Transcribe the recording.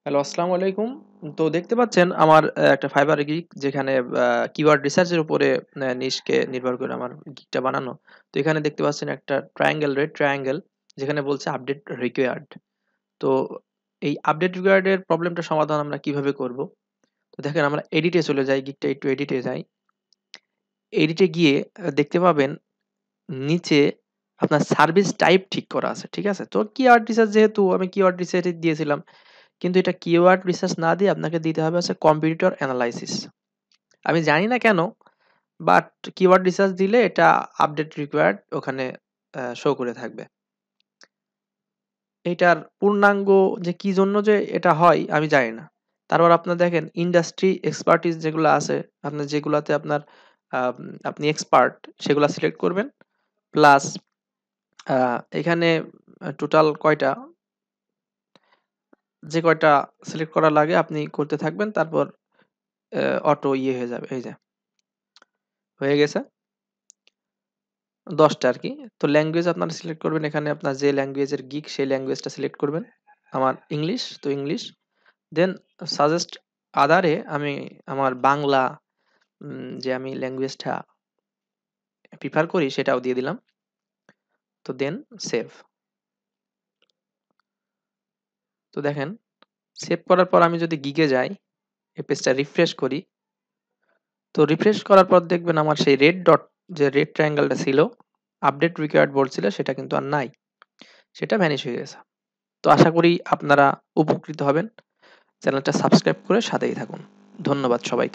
Hello, আসসালামু আলাইকুম। তো দেখতে পাচ্ছেন আমার একটা ফাইবার গিগ যেখানে কিওয়ার্ড রিসার্চের উপরে নিশকে নির্ভর করে আমার গিগটা বানানো। তো এখানে দেখতে পাচ্ছেন একটা রেড ট্রায়াঙ্গেল যেখানে বলছে আপডেট রিকোয়ার্ড। তো এই আপডেট রিকোয়ার্ড এর প্রবলেমটা সমাধান আমরা কিভাবে করব? তো দেখেন আমরা এডিটে চলে যাই, গিগটা একটু এডিটে যাই। এডিটে গিয়ে দেখতে পাবেন নিচে আপনার সার্ভিস টাইপ ঠিক করা আছে। ঠিক আছে? তো কিওয়ার্ড রিসার্চ যেহেতু আমি কিওয়ার্ড রিসার্চ দিয়েছিলাম। কিন্তু এটা কিওয়ার্ড রিসার্চ না দিয়ে আপনাকে দিতে হবে হচ্ছে কম্পিটিটর অ্যানালাইসিস। আমি জানি না কেন, বাট কিওয়ার্ড রিসার্চ দিলে এটা আপডেট রিকোয়ার্ড ওখানে শো করে থাকবে। এটার পূর্ণাঙ্গ যে কি জন্য যে এটা হয় আমি জানি না। তারপর আপনার দেখেন ইন্ডাস্ট্রি এক্সপার্টিস যেগুলো আছে, আপনার যেগুলাতে আপনার আম আপনি এক্সপার্ট সেগুলা সিলেক্ট করবেন। প্লাস এখানে টোটাল কয়টা, যে কয়টা সিলেক্ট করা লাগে আপনি করতে থাকবেন। তারপর অটো ইয়ে হয়ে যাবে। এই যে হয়ে গেছে ১০ টা আরকি। তো ল্যাঙ্গুয়েজ আপনারা সিলেক্ট করবেন। এখানে আপনার যে ল্যাঙ্গুয়েজের গিগ সেই ল্যাঙ্গুয়েজটা সিলেক্ট করবেন। আমার ইংলিশ, তো ইংলিশ। দেন সাজেস্ট আদার এ আমি আমার বাংলা যে আমি ল্যাঙ্গুয়েজটা প্রিফার করি সেটাও দিয়ে দিলাম। তো দেন সেভ। তো দেখেন সেভ করার পর আমি যদি গিগে যাই, এই পেজটা রিফ্রেশ করি। তো রিফ্রেশ করার পর দেখবেন আমার সেই রেড ডট, যে রেড ট্রায়াঙ্গেলটা ছিল, আপডেট রিকোয়ার্ড বলছিল সেটা কিন্তু আর নাই। সেটা ভ্যানিশ হয়ে গেছে। তো আশা করি আপনারা উপকৃত হবেন। চ্যানেলটা সাবস্ক্রাইব করে সাথেই থাকুন। ধন্যবাদ সবাইকে।